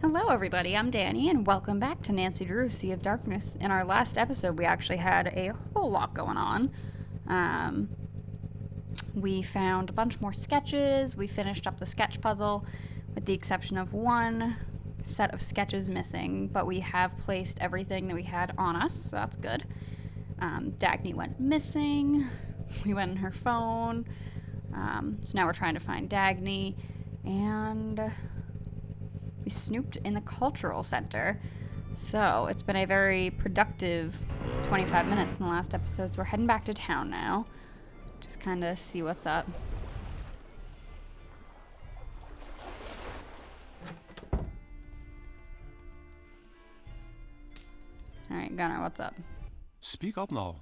Hello everybody, I'm Danny, and welcome back to Nancy Drew, Sea of Darkness. In our last episode, we actually had a whole lot going on. We found a bunch more sketches, we finished up the sketch puzzle, with the exception of one set of sketches missing, but we have placed everything that we had on us, so that's good. Dagny went missing, we went in her phone, so now we're trying to find Dagny, and we snooped in the cultural center. So it's been a very productive 25 minutes in the last episode, so we're heading back to town now. Just kind of see what's up. Alright, Gunnar, what's up? Speak up now.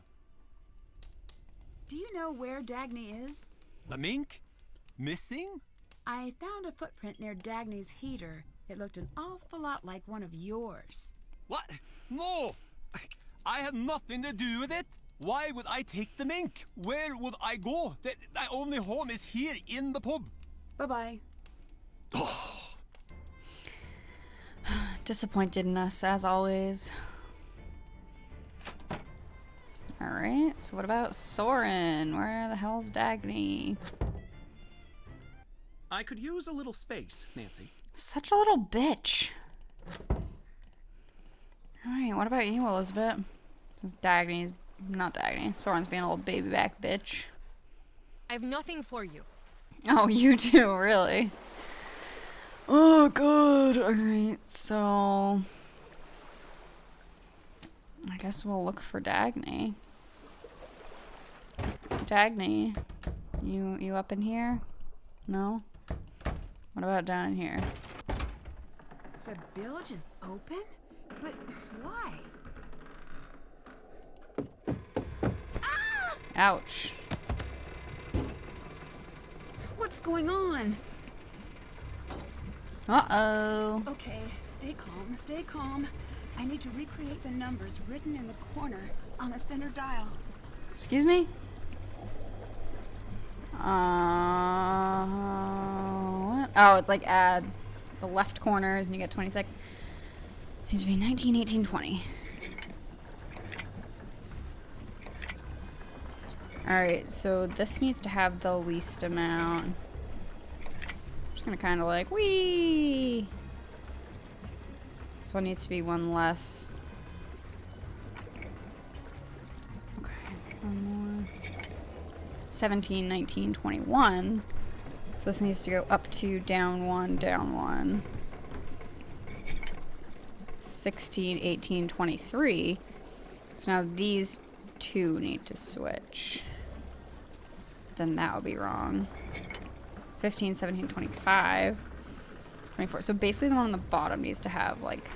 Do you know where Dagny is? The mink? Missing? I found a footprint near Dagny's heater. It looked an awful lot like one of yours. What? No! I had nothing to do with it. Why would I take the mink? Where would I go? My only home is here in the pub. Bye-bye. Disappointed in us, as always. Alright, so what about Soren? Where the hell's Dagny? I could use a little space, Nancy. Such a little bitch. Alright, what about you, Elizabeth? Since Dagny's... not Dagny. Soren's being a little baby back bitch. I've nothing for you. Oh, you too, really? Oh, God. Alright, so... I guess we'll look for Dagny. Dagny, you up in here? No? What about down in here? The bilge is open? But why? Ah! Ouch. What's going on? Uh-oh. Okay, stay calm, stay calm. I need to recreate the numbers written in the corner on the center dial. Excuse me? What? Oh, it's like add the left corners and you get 26. Needs to be 19, 18, 20. Alright, so this needs to have the least amount. I'm just gonna kind of like, whee! This one needs to be one less. Okay, one more. 17, 19, 21. So this needs to go up to down 1, down 1. 16, 18, 23. So now these two need to switch. Then that would be wrong. 15, 17, 25. 24. So basically the one on the bottom needs to have, like,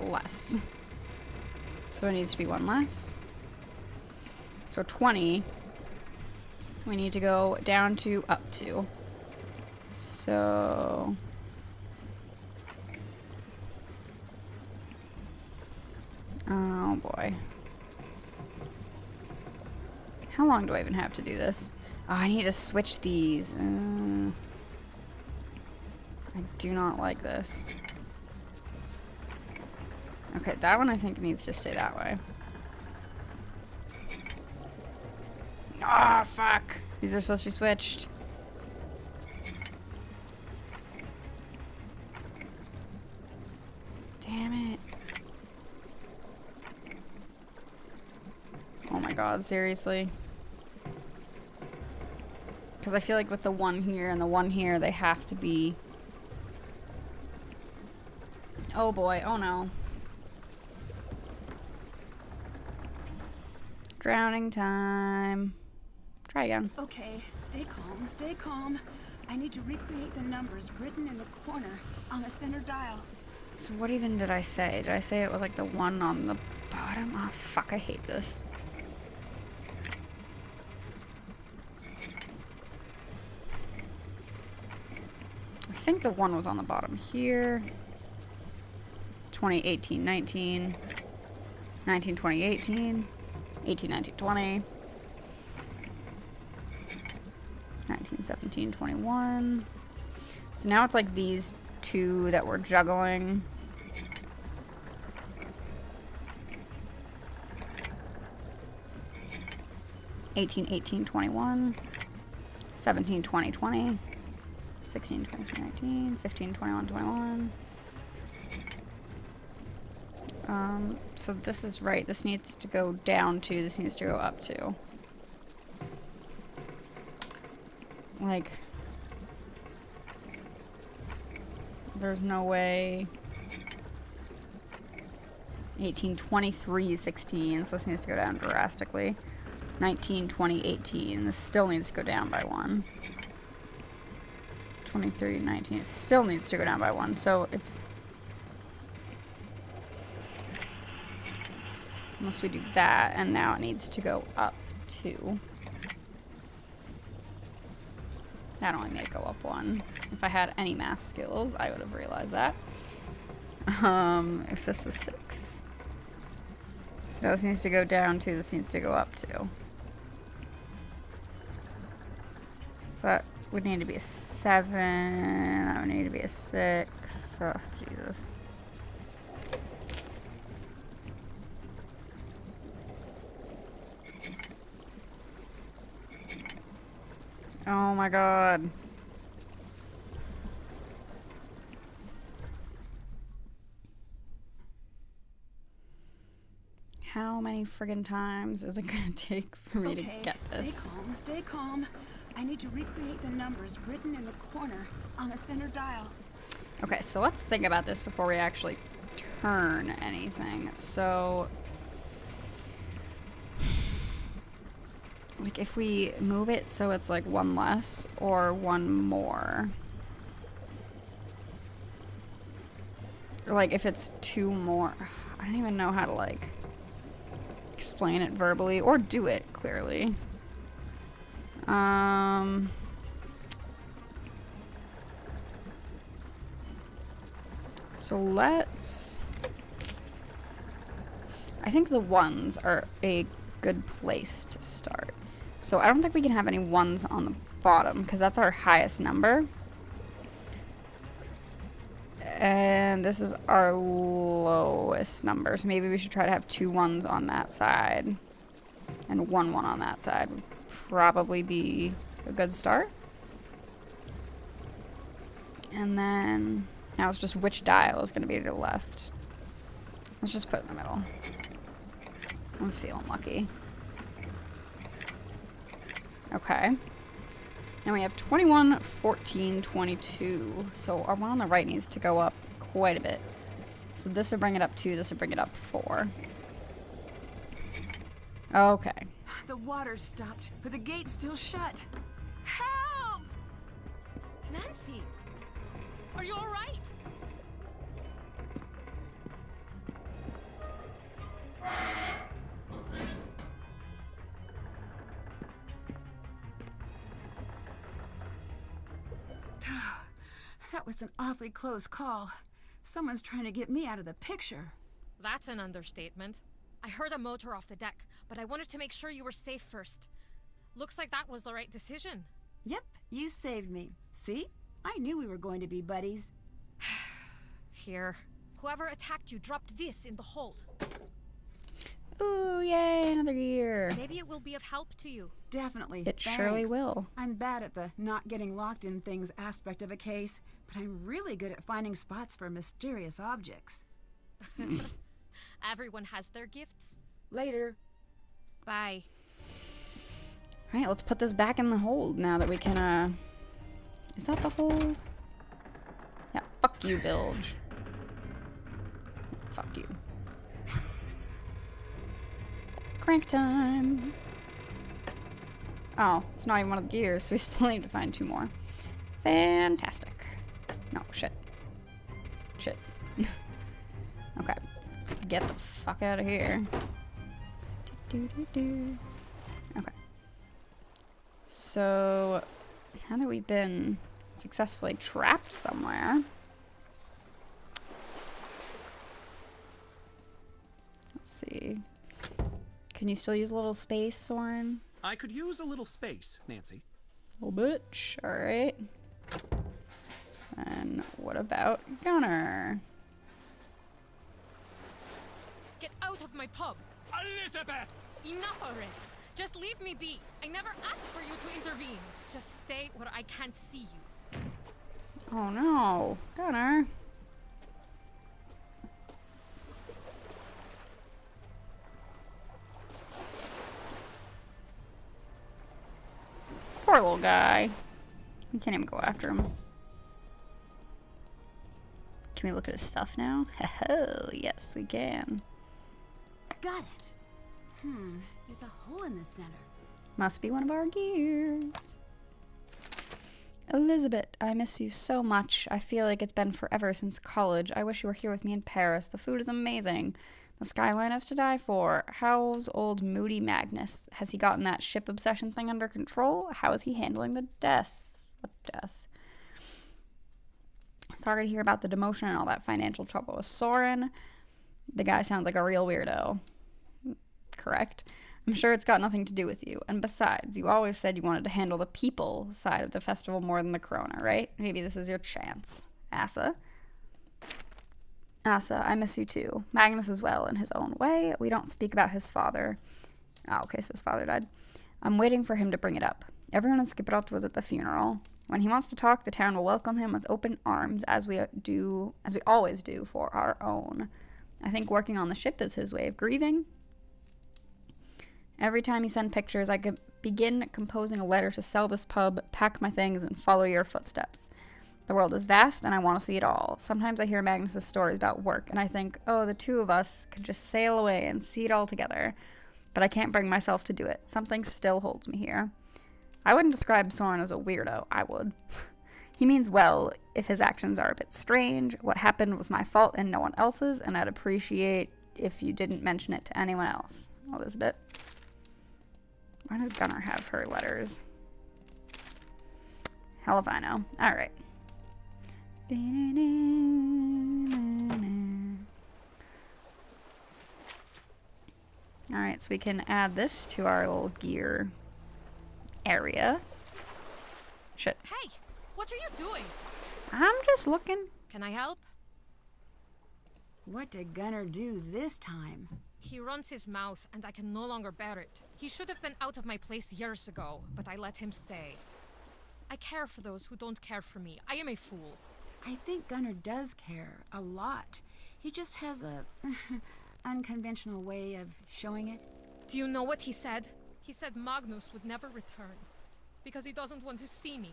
less. So it needs to be one less. So 20. We need to go down to up to. So... oh boy. How long do I even have to do this? Oh, I need to switch these. I do not like this. Okay, that one I think needs to stay that way. Ah, fuck. These are supposed to be switched. Damn it. Oh my god, seriously. Because I feel like with the one here and the one here, they have to be... oh boy, oh no. Drowning time. Try again. Okay, stay calm, stay calm. I need to recreate the numbers written in the corner on the center dial. So what even did I say? Did I say it was like the one on the bottom? Oh fuck, I hate this. I think the one was on the bottom here. 20, 18, 19. 19, 20, 18. 18, 19, 20. 19, 17, 21. So now it's like these two that we're juggling. (18, 18, 21, 17, 20, 20, 16, 20, 19, 15, 21, 21. So this is right. This needs to go down 2. This needs to go up 2. Like, there's no way. 18, 23, 16. So this needs to go down drastically. 19, 20, 18. This still needs to go down by 1. 23, 19. It still needs to go down by 1. So it's... Unless we do that, and now it needs to go up 2. That only made it go up 1. If I had any math skills, I would have realized that. If this was 6. So this needs to go down 2, this needs to go up 2. So that would need to be a 7, that would need to be a 6. Oh, Jesus. Oh my god. How many friggin' times is it gonna take for me to get this? Stay calm, stay calm. I need to recreate the numbers written in the corner on the center dial. Okay, so let's think about this before we actually turn anything. So, like, if we move it so it's like 1 less or 1 more. Or like if it's 2 more. I don't even know how to like explain it verbally or do it clearly. So let's... I think the 1s are a good place to start. So I don't think we can have any 1s on the bottom because that's our highest number. And this is our lowest number. So maybe we should try to have 2 1s on that side. And 1 1 on that side would probably be a good start. And then now it's just which dial is going to be to the left. Let's just put it in the middle. I'm feeling lucky. Okay. Now we have 21, 14, 22. So our one on the right needs to go up quite a bit. So this would bring it up 2, this would bring it up 4. Okay. The water stopped, but the gate's still shut. Help! Nancy, are you all right? That was an awfully close call. Someone's trying to get me out of the picture. That's an understatement. I heard a motor off the deck, but I wanted to make sure you were safe first. Looks like that was the right decision. Yep, you saved me. See? I knew we were going to be buddies. Here. Whoever attacked you dropped this in the hold. Ooh, yay, another gear. Maybe it will be of help to you. Definitely. It surely thanks. will. I'm bad at the not getting locked in things aspect of a case, but I'm really good at finding spots for mysterious objects. Everyone has their gifts. Later. Bye. Alright, let's put this back in the hold now that we can, Is that the hold? Yeah, fuck you, Bilge. Fuck you. Crank time! Oh, it's not even one of the gears, so we still need to find 2 more. Fantastic. No, shit. Shit. Okay. Let's get the fuck out of here. Okay. So, now that we've been successfully trapped somewhere... Let's see. Can you still use a little space, Soren? I could use a little space, Nancy. A little bit. Alright. And then what about Gunner? Get out of my pub! Elizabeth! Enough already! Just leave me be! I never asked for you to intervene! Just stay where I can't see you. Oh no, Gunner. Poor little guy. We can't even go after him. Can we look at his stuff now? Oh, yes, we can. Got it. There's a hole in the center. Must be one of our gears. Elizabeth, I miss you so much. I feel like it's been forever since college. I wish you were here with me in Paris. The food is amazing. The skyline is to die for. How's old Moody Magnus? Has he gotten that ship obsession thing under control? How is he handling the death? What death? Sorry to hear about the demotion and all that financial trouble with Soren. The guy sounds like a real weirdo. Correct? I'm sure it's got nothing to do with you. And besides, you always said you wanted to handle the people side of the festival more than the corona, right? Maybe this is your chance. Asa, I miss you too. Magnus as well, in his own way. We don't speak about his father. Oh, okay, so his father died. I'm waiting for him to bring it up. Everyone in Skiprot was at the funeral. When he wants to talk, the town will welcome him with open arms, as we always do for our own. I think working on the ship is his way of grieving. Every time you send pictures, I could begin composing a letter to sell this pub, pack my things, and follow your footsteps. The world is vast, and I want to see it all. Sometimes I hear Magnus's stories about work, and I think, oh, the two of us could just sail away and see it all together. But I can't bring myself to do it. Something still holds me here. I wouldn't describe Soren as a weirdo. I would. He means well if his actions are a bit strange. What happened was my fault and no one else's, and I'd appreciate if you didn't mention it to anyone else. Elizabeth. Why does Gunner have her letters? Hell if I know. Alright. Alright, so we can add this to our little gear area. Shit. Hey! What are you doing? I'm just looking. Can I help? What did Gunner do this time? He runs his mouth, and I can no longer bear it. He should have been out of my place years ago, but I let him stay. I care for those who don't care for me. I am a fool. I think Gunner does care a lot. He just has a unconventional way of showing it. Do you know what he said? He said Magnus would never return. Because he doesn't want to see me.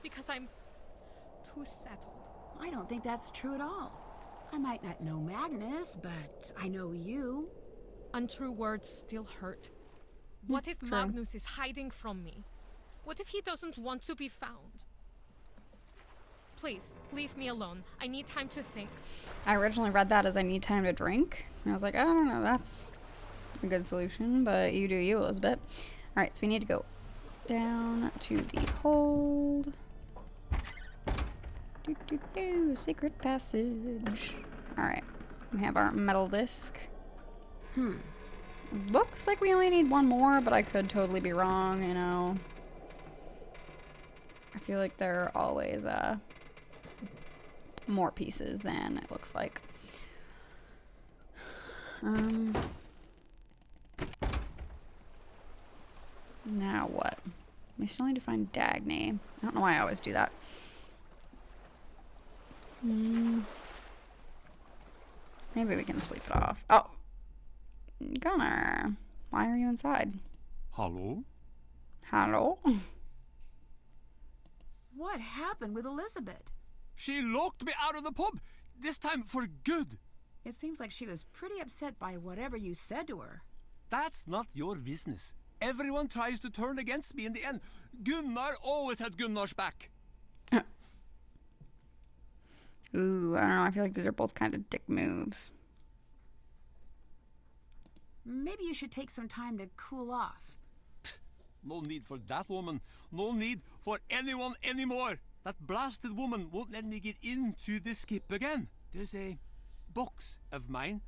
Because I'm too settled. I don't think that's true at all. I might not know Magnus, but I know you. Untrue words still hurt. What if Magnus is hiding from me? What if he doesn't want to be found? Please, leave me alone. I need time to think. I originally read that as I need time to drink. And I was like, I don't know, that's a good solution, but you do you, Elizabeth. Alright, so we need to go down to the hold. Secret passage. Alright, we have our metal disc. Looks like we only need one more, but I could totally be wrong, you know. I feel like there are always more pieces than it looks like. Now what? We still need to find Dagny. I don't know why I always do that. Maybe we can sleep it off. Oh! Gunner, why are you inside? Hello? Hello? What happened with Elizabeth? She locked me out of the pub, this time for good. It seems like she was pretty upset by whatever you said to her. That's not your business. Everyone tries to turn against me in the end. Gunnar always had Gunnar's back. Ooh, I don't know. I feel like these are both kind of dick moves. Maybe you should take some time to cool off. No need for that woman. No need for anyone anymore. That blasted woman won't let me get into the skip again. There's a box of mine.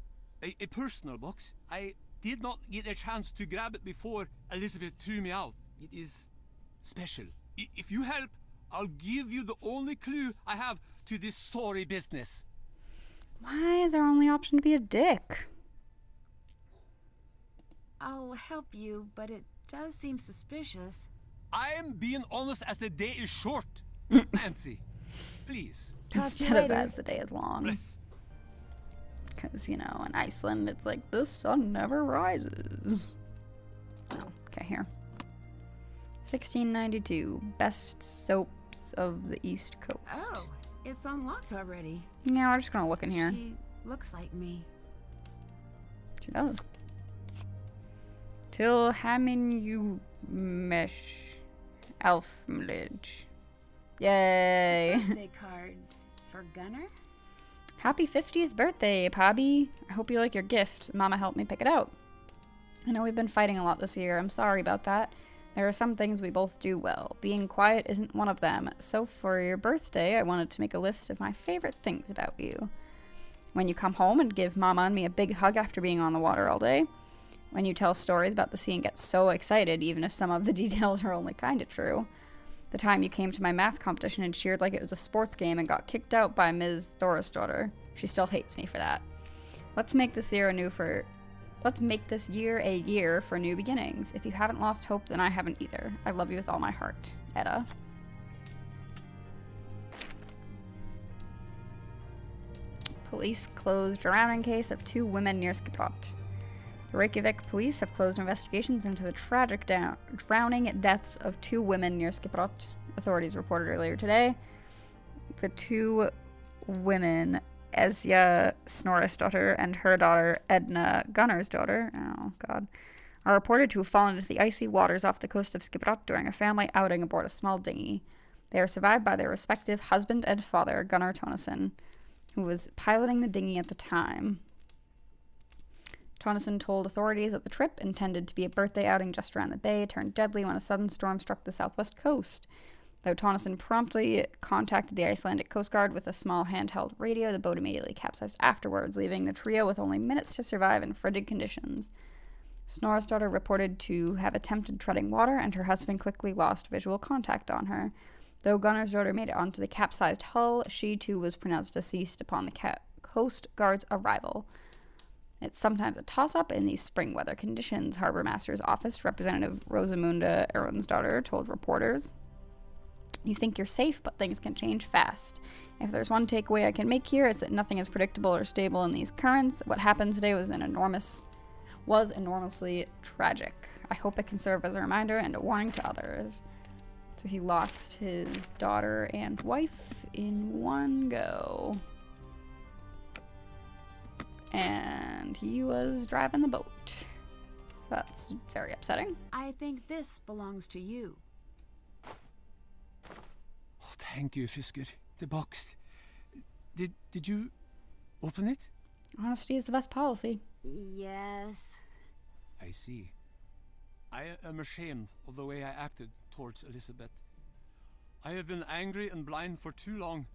A personal box. I did not get a chance to grab it before Elizabeth threw me out. It is special. If you help, I'll give you the only clue I have to this sorry business. Why is our only option to be a dick? I'll help you, but it does seem suspicious. I am being honest as the day is short. Nancy, please. Talk to you Instead of later. as the day is long. Bless. Because, you know, in Iceland, it's like, the sun never rises. Oh, okay, here. 1692, best soaps of the East Coast. Oh, it's unlocked already. Yeah, we're just gonna look in here. She looks like me. She does. Till Hamin you mesh Alfmlidge. Yay! Birthday card for Gunnar? Happy 50th birthday, Pobby. I hope you like your gift. Mama helped me pick it out. I know we've been fighting a lot this year. I'm sorry about that. There are some things we both do well. Being quiet isn't one of them. So for your birthday, I wanted to make a list of my favorite things about you. When you come home and give Mama and me a big hug after being on the water all day. When you tell stories about the sea and get so excited, even if some of the details are only kinda true. The time you came to my math competition and cheered like it was a sports game and got kicked out by Ms. Thorisdottir. She still hates me for that. Let's make this year a year for new beginnings. If you haven't lost hope, then I haven't either. I love you with all my heart. Edda. Police closed drowning case of 2 women near Skiprot. The Reykjavik police have closed investigations into the tragic drowning deaths of 2 women near Skiprot. Authorities reported earlier today. The 2 women, Esja Snorrisdottir and her daughter Edna Gunnarsdottir, oh god, are reported to have fallen into the icy waters off the coast of Skiprot during a family outing aboard a small dinghy. They are survived by their respective husband and father, Gunnar Tonnesson, who was piloting the dinghy at the time. Tonnesson told authorities that the trip, intended to be a birthday outing just around the bay, turned deadly when a sudden storm struck the southwest coast. Though Tonnesson promptly contacted the Icelandic Coast Guard with a small handheld radio, the boat immediately capsized afterwards, leaving the trio with only minutes to survive in frigid conditions. Snorrisdottir reported to have attempted treading water, and her husband quickly lost visual contact on her. Though Gunnarsdottir made it onto the capsized hull, she too was pronounced deceased upon the Coast Guard's arrival. It's sometimes a toss-up in these spring weather conditions, Harbor Master's Office Representative Rosamunda Aronsdottir told reporters. You think you're safe, but things can change fast. If there's one takeaway I can make here, it's that nothing is predictable or stable in these currents. What happened today was enormously tragic. I hope it can serve as a reminder and a warning to others. So he lost his daughter and wife in one go. And he was driving the boat. That's very upsetting. I think this belongs to you. Oh, thank you, Fisker. The box. Did you open it? Honesty is the best policy. Yes. I see. I am ashamed of the way I acted towards Elizabeth. I have been angry and blind for too long.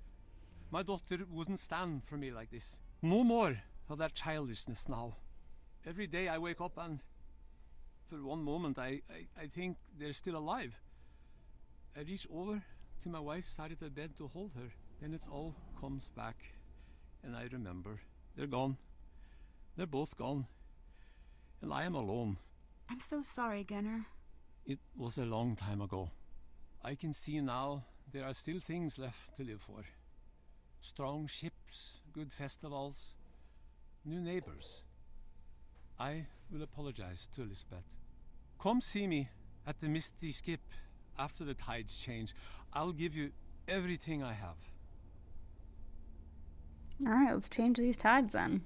My daughter wouldn't stand for me like this. No more of that childishness now. Every day I wake up and for one moment I think they're still alive. I reach over to my wife's side of the bed to hold her. Then it all comes back and I remember. They're gone. They're both gone. And I am alone. I'm so sorry, Gunnar. It was a long time ago. I can see now there are still things left to live for. Strong ships, good festivals, new neighbors. I will apologize to Elizabeth. Come see me at the Misty Skip after the tides change. I'll give you everything I have. Alright, let's change these tides then.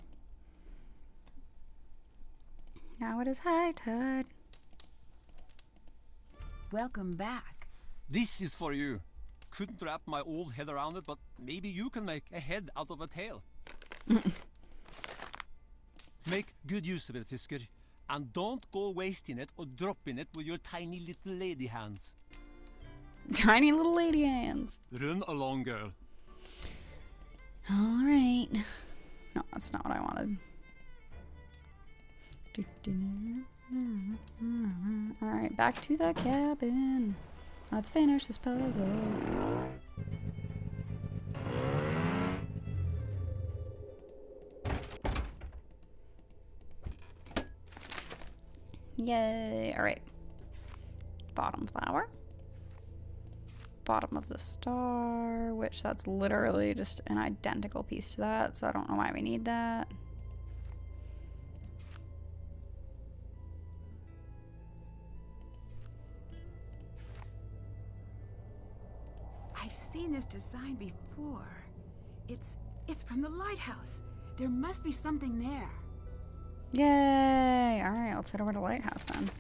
Now it is high tide. Welcome back. This is for you. Couldn't wrap my old head around it, but maybe you can make a head out of a tail. Make good use of it, Fisker. And don't go wasting it or dropping it with your tiny little lady hands. Tiny little lady hands. Run along, girl. Alright. No, that's not what I wanted. Alright, back to the cabin. Let's finish this puzzle. Yay. Alright. Bottom flower. Bottom of the star, which that's literally just an identical piece to that, so I don't know why we need that. I've seen this design before. It's from the lighthouse. There must be something there. Yay! Alright, let's head over to the lighthouse then.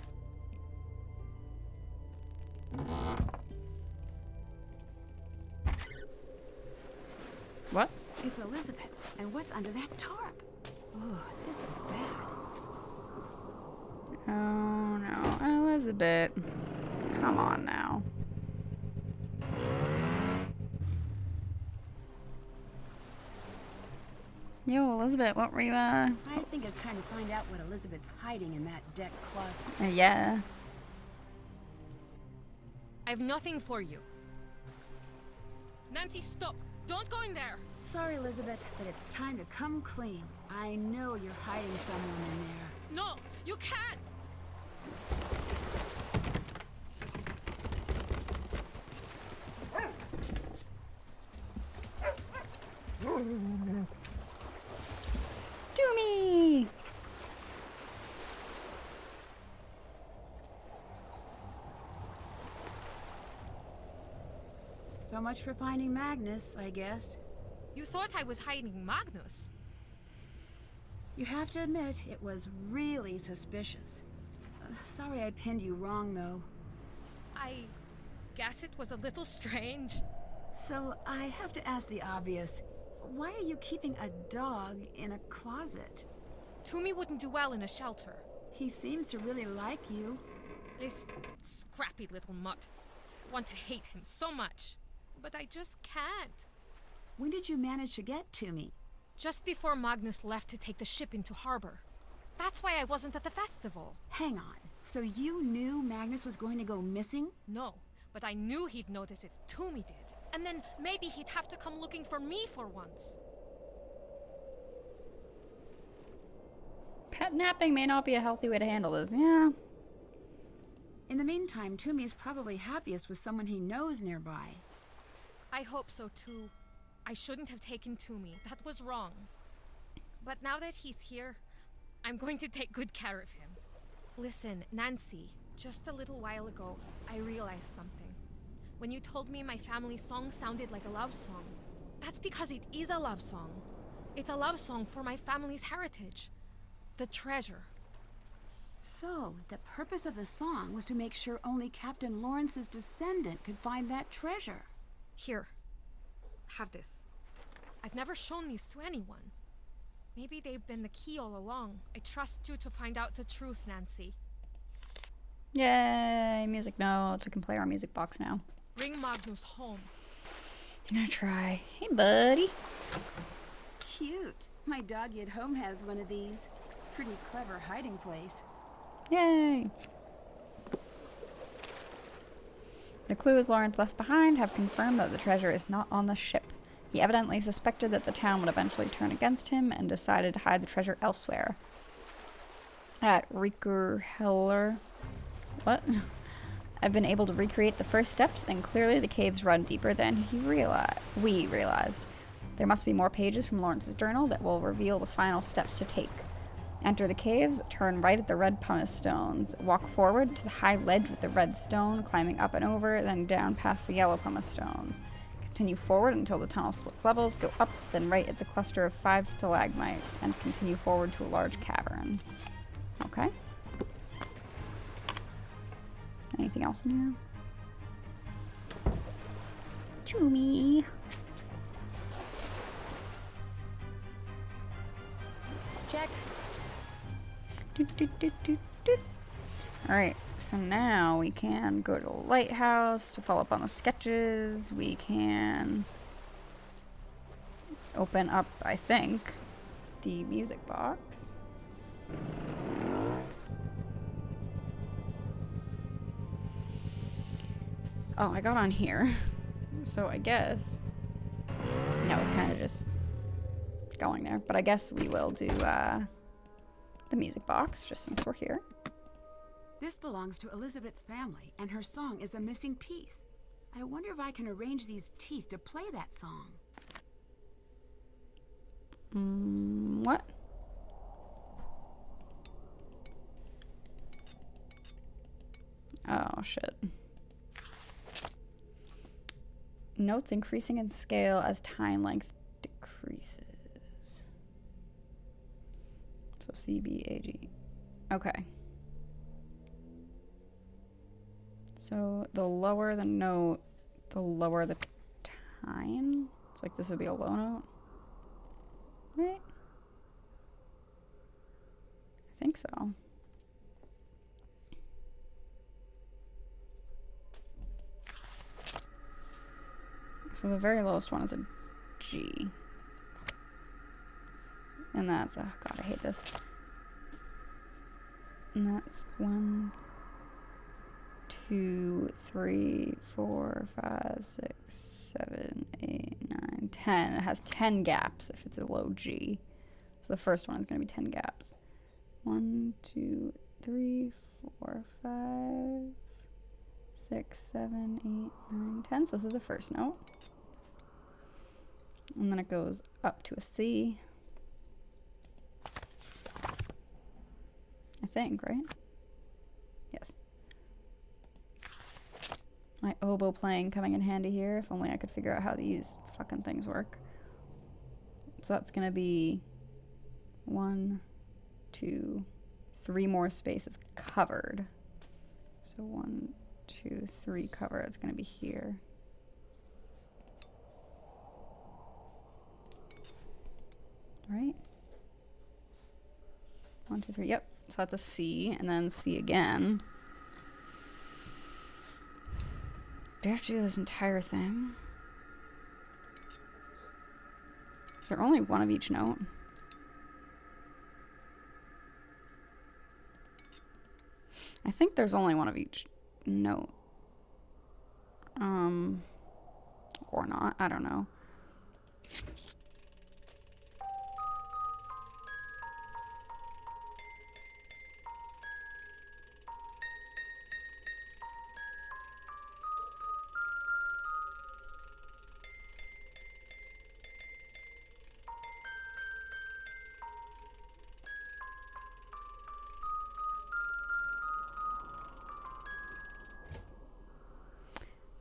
What? It's Elizabeth. And what's under that tarp? Oh, this is bad. Oh no, Elizabeth. Come on now. Yo, Elizabeth, what were you, I think it's time to find out what Elizabeth's hiding in that deck closet. yeah. I've nothing for you. Nancy, stop! Don't go in there! Sorry, Elizabeth, but it's time to come clean. I know you're hiding someone in there. No, you can't! Do me! So much for finding Magnus, I guess. You thought I was hiding Magnus? You have to admit, it was really suspicious. Sorry I pinned you wrong, though. I guess it was a little strange. So, I have to ask the obvious. Why are you keeping a dog in a closet? Toomey wouldn't do well in a shelter. He seems to really like you. This scrappy little mutt. I want to hate him so much. But I just can't. When did you manage to get to me? Just before Magnus left to take the ship into harbor. That's why I wasn't at the festival. Hang on. So you knew Magnus was going to go missing? No, but I knew he'd notice if Toomey did. And then maybe he'd have to come looking for me for once. Pet napping may not be a healthy way to handle this. Yeah. In the meantime, Toomey's probably happiest with someone he knows nearby. I hope so too. I shouldn't have taken Toomey. That was wrong. But now that he's here, I'm going to take good care of him. Listen, Nancy, just a little while ago, I realized something. When you told me my family's song sounded like a love song, that's because it is a love song. It's a love song for my family's heritage. The treasure. So, the purpose of the song was to make sure only Captain Lawrence's descendant could find that treasure. Here. Have this. I've never shown these to anyone. Maybe they've been the key all along. I trust you to find out the truth, Nancy. Yay, music notes. We can play our music box now. Bring Magnus home. I'm gonna try. Hey, buddy. Cute. My doggy at home has one of these. Pretty clever hiding place. Yay. The clues Lawrence left behind have confirmed that the treasure is not on the ship. He evidently suspected that the town would eventually turn against him and decided to hide the treasure elsewhere. At Riekerheller. What? I've been able to recreate the first steps, and clearly the caves run deeper than we realized. There must be more pages from Lawrence's journal that will reveal the final steps to take. Enter the caves, turn right at the red pumice stones, walk forward to the high ledge with the red stone, climbing up and over, then down past the yellow pumice stones. Continue forward until the tunnel splits levels, go up, then right at the cluster of 5 stalagmites, and continue forward to a large cavern. Okay. Anything else in here? Toomey. Check. Alright, so now we can go to the lighthouse to follow up on the sketches. We can open up, I think, the music box. Oh, I got on here. So I guess that was kind of just going there. But I guess we will do the music box just since we're here. This belongs to Elizabeth's family, and her song is the missing piece. I wonder if I can arrange these teeth to play that song. What? Oh, shit. Notes increasing in scale as time length decreases. So C, B, A, G. Okay. So the lower the note, the lower the time. It's like this would be a low note. Right? I think so. So the very lowest one is a G. And that's, oh god, I hate this. And that's 1, 2, 3, 4, 5, 6, 7, 8, 9, 10. It has 10 gaps if it's a low G. So the first one is going to be 10 gaps. 1, 2, 3, 4, 5, 6, 7, 8, 9, 10. So this is the first note. And then it goes up to a C. I think, right? Yes. My oboe playing coming in handy here. If only I could figure out how these fucking things work. So that's gonna be 1, 2, 3 more spaces covered. So 1, 2, 3 covered. It's gonna be here. Right? 1, 2, 3. Yep. So that's a C, and then C again. Do I have to do this entire thing? Is there only one of each note? I think there's only one of each note. Or not. I don't know.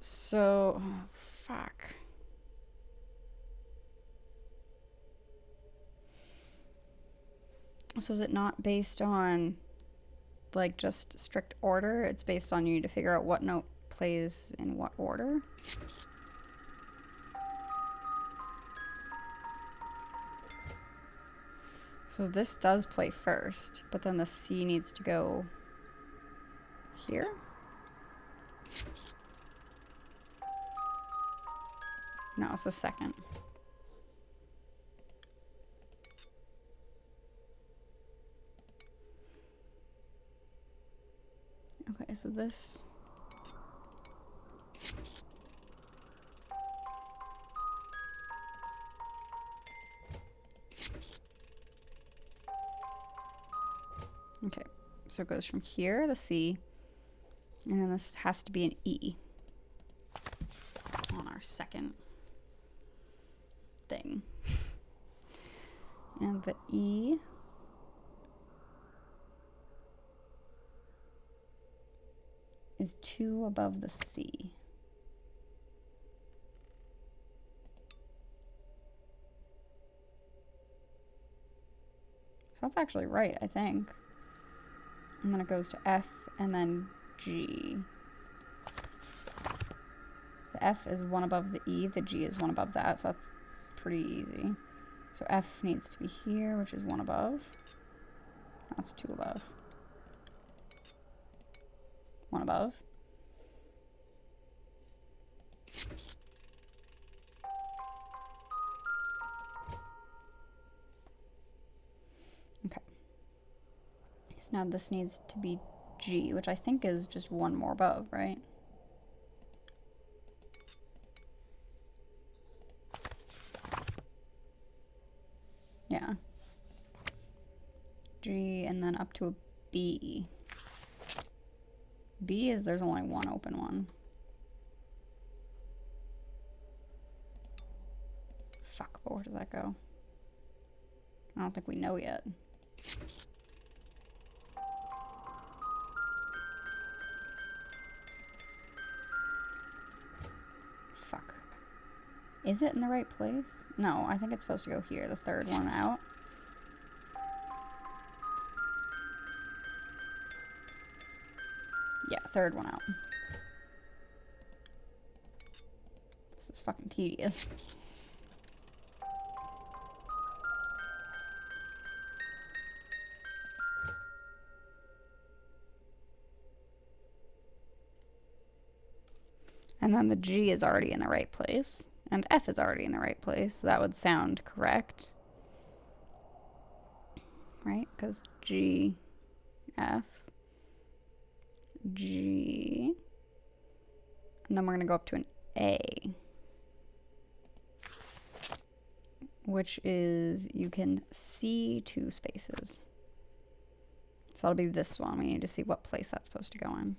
So, oh, fuck. So is it not based on, like, just strict order? It's based on you need to figure out what note plays in what order? So this does play first, but then the C needs to go here? No, it's the second. Okay, so this... Okay, so it goes from here, the C, and then this has to be an E on our second thing. And the E is 2 above the C. So that's actually right, I think. And then it goes to F and then G. The F is 1 above the E, the G is 1 above that, so that's pretty easy. So F needs to be here, which is 1 above. That's 2 above. 1 above. Okay. So now this needs to be G, which I think is just 1 more above, right? Yeah. G and then up to a B. B is there's only one open one. Fuck, but where does that go? I don't think we know yet. Fuck. Is it in the right place? No, I think it's supposed to go here, the third one out. Yeah, third one out. This is fucking tedious. And then the G is already in the right place. And F is already in the right place. So that would sound correct. Right? Because G, F, G. And then we're going to go up to an A. Which is, you can see 2 spaces. So that'll be this one. We need to see what place that's supposed to go in.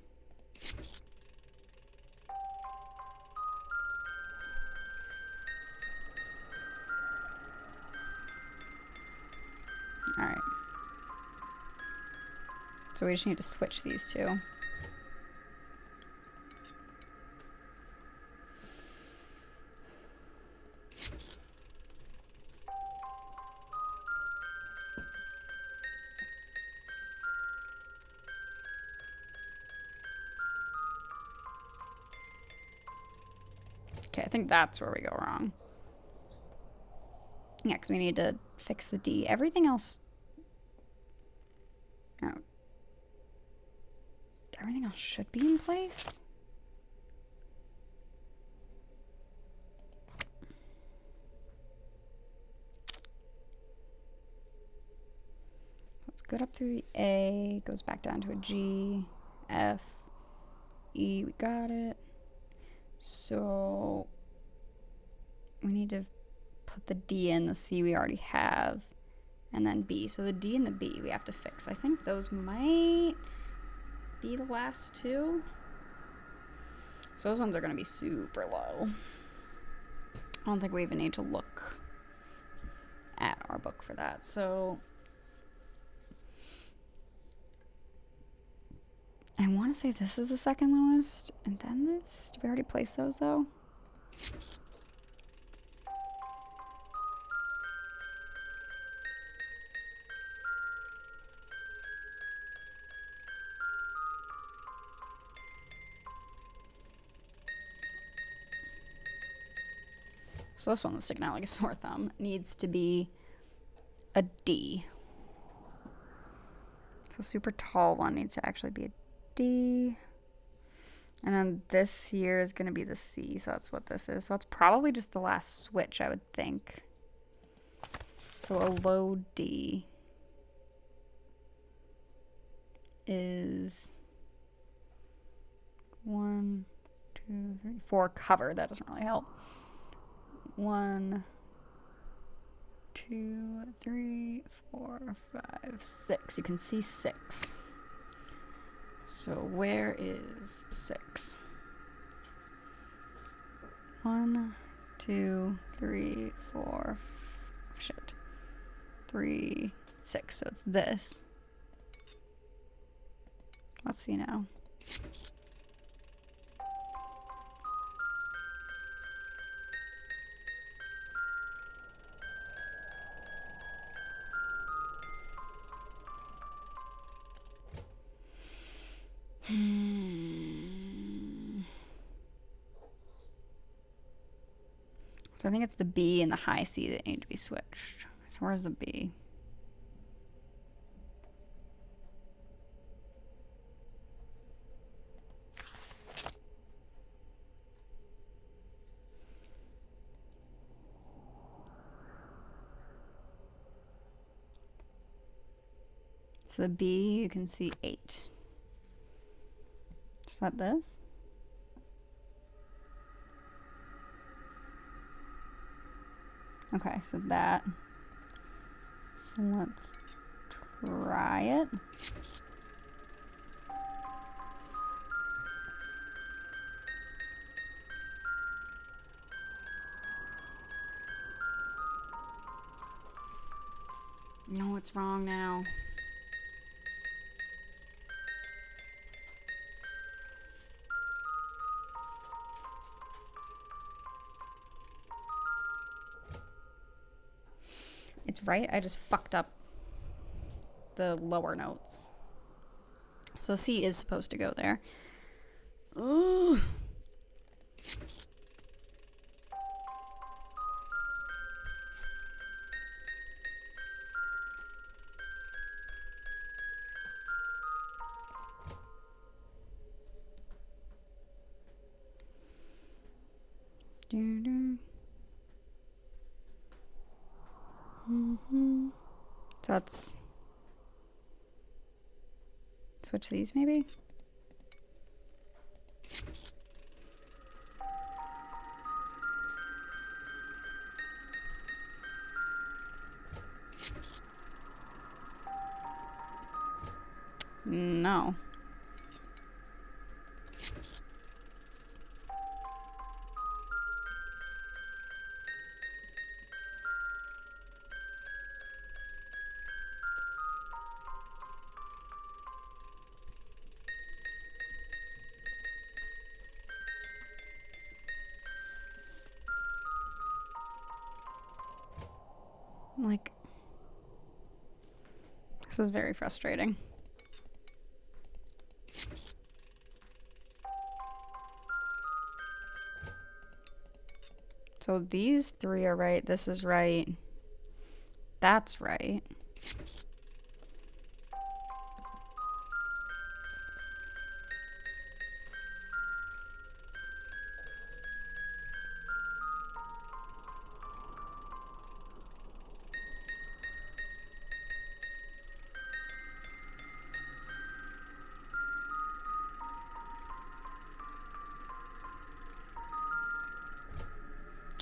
Alright. So we just need to switch these two. Okay, I think that's where we go wrong. Yeah, because we need to fix the D. Everything else... Oh. Everything else should be in place? Let's go up through the A, goes back down to a G, F, E, we got it. So we need to put the D in, the C we already have, and then B. So the D and the B we have to fix. I think those might be the last two. So those ones are going to be super low. I don't think we even need to look at our book for that. So I want to say this is the second lowest, and then this. Did we already place those though? So this one that's sticking out like a sore thumb needs to be a D. So super tall one needs to actually be a D. And then this here is going to be the C, so that's what this is. So it's probably just the last switch, I would think. So a low D is 1, 2, 3, 4 cover. That doesn't really help. 1, 2, 3, 4, 5, 6. You can see 6. So where is 6? 1, 2, 3, 4, shit. 3, 6. So it's this. Let's see now. So I think it's the B and the high C that need to be switched. So where's the B? So the B, you can see 8. Is that this? Okay, so that. Let's try it. No, it's wrong now. It's right, I just fucked up the lower notes. So C is supposed to go there. Ooh. So let's switch these maybe. No. Like, this is very frustrating. So these three are right, this is right, that's right.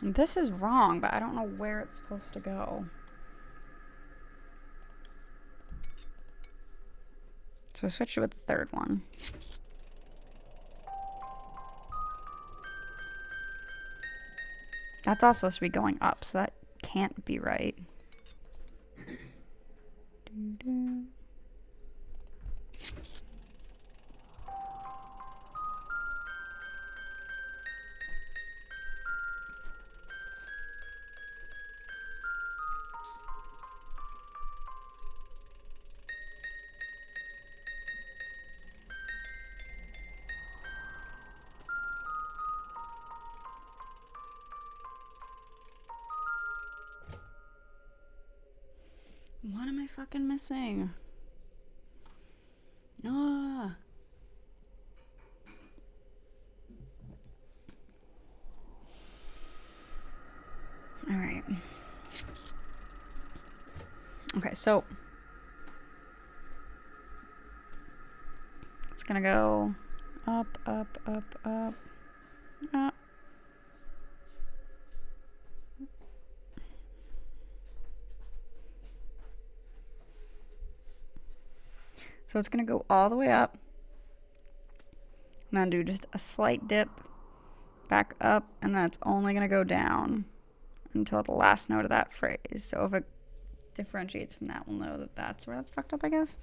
This is wrong, but I don't know where it's supposed to go. So I switched it with the third one. That's all supposed to be going up, so that can't be right. What am I fucking missing? Ah. All right. Okay, so it's gonna go up, up, up, up, up. So it's going to go all the way up, and then do just a slight dip, back up, and then it's only going to go down until the last note of that phrase. So if it differentiates from that, we'll know that that's where that's fucked up, I guess.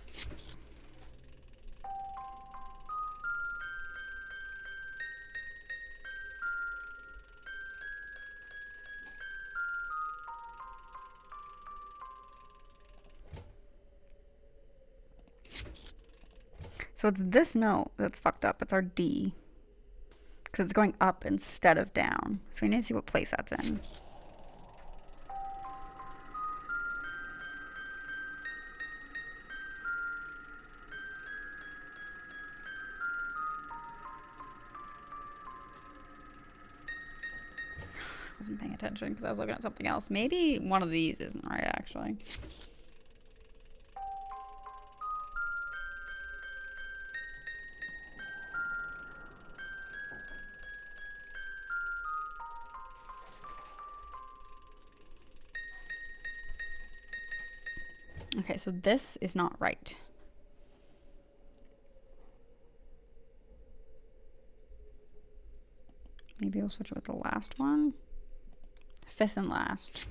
So it's this note that's fucked up. It's our D. Because it's going up instead of down. So we need to see what place that's in. I wasn't paying attention because I was looking at something else. Maybe one of these isn't right, actually. Okay, so this is not right. Maybe I'll switch it with the last one. Fifth and last.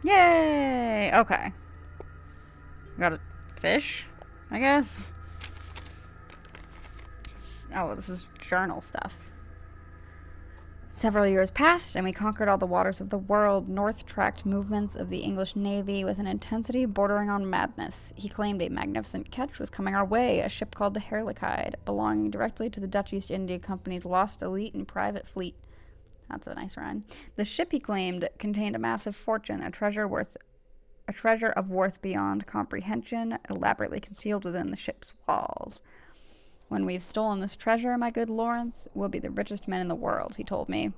Yay! Okay. Got a fish, I guess. Oh, this is journal stuff. Several years passed, and we conquered all the waters of the world. North tracked movements of the English Navy with an intensity bordering on madness. He claimed a magnificent catch was coming our way, a ship called the Harlequide, belonging directly to the Dutch East India Company's lost elite and private fleet. That's a nice rhyme. The ship, he claimed, contained a massive fortune, a treasure of worth beyond comprehension, elaborately concealed within the ship's walls. When we've stolen this treasure, my good Lawrence, we'll be the richest men in the world, he told me.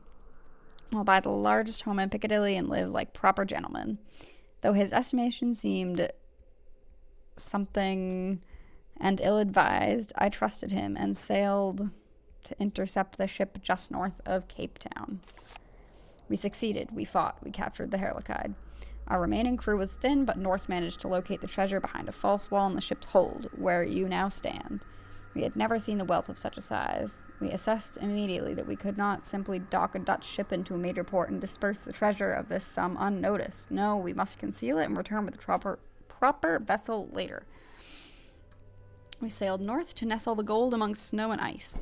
We'll buy the largest home in Piccadilly and live like proper gentlemen. Though his estimation seemed something and ill-advised, I trusted him and sailed to intercept the ship just north of Cape Town. We succeeded. We fought. We captured the Harlequide. Our remaining crew was thin, but North managed to locate the treasure behind a false wall in the ship's hold, where you now stand. We had never seen the wealth of such a size. We assessed immediately that we could not simply dock a Dutch ship into a major port and disperse the treasure of this sum unnoticed. No, we must conceal it and return with the proper vessel later. We sailed north to nestle the gold among snow and ice.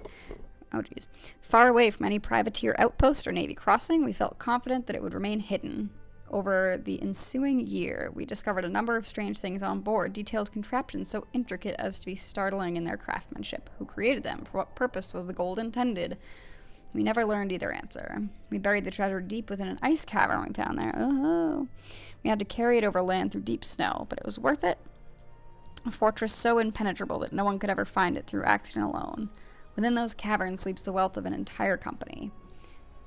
Oh, geez. Far away from any privateer outpost or navy crossing, we felt confident that it would remain hidden. Over the ensuing year, we discovered a number of strange things on board, detailed contraptions so intricate as to be startling in their craftsmanship. Who created them? For what purpose was the gold intended? We never learned either answer. We buried the treasure deep within an ice cavern we found there. Oh, we had to carry it over land through deep snow, but it was worth it. A fortress so impenetrable that no one could ever find it through accident alone. Within those caverns sleeps the wealth of an entire company.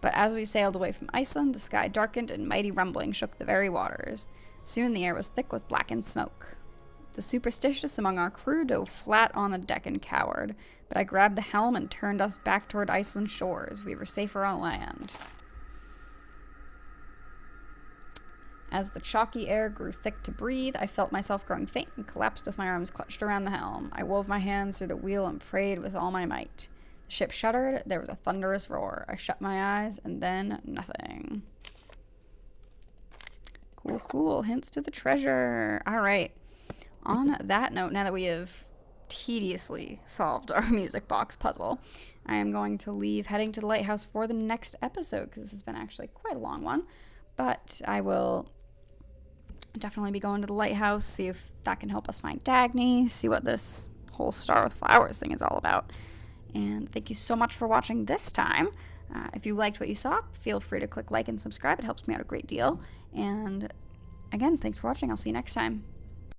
But as we sailed away from Iceland, the sky darkened and mighty rumbling shook the very waters. Soon the air was thick with blackened smoke. The superstitious among our crew dove flat on the deck and cowered, but I grabbed the helm and turned us back toward Iceland's shores. We were safer on land. As the chalky air grew thick to breathe, I felt myself growing faint and collapsed with my arms clutched around the helm. I wove my hands through the wheel and prayed with all my might. The ship shuddered, there was a thunderous roar. I shut my eyes, and then nothing. Cool, cool. Hints to the treasure. All right. On that note, now that we have tediously solved our music box puzzle, I am going to leave heading to the lighthouse for the next episode, because this has been actually quite a long one. But I will definitely be going to the lighthouse, see if that can help us find Dagny, see what this whole Star with Flowers thing is all about. And thank you so much for watching this time. If you liked what you saw, feel free to click like and subscribe. It helps me out a great deal. And again, thanks for watching. I'll see you next time.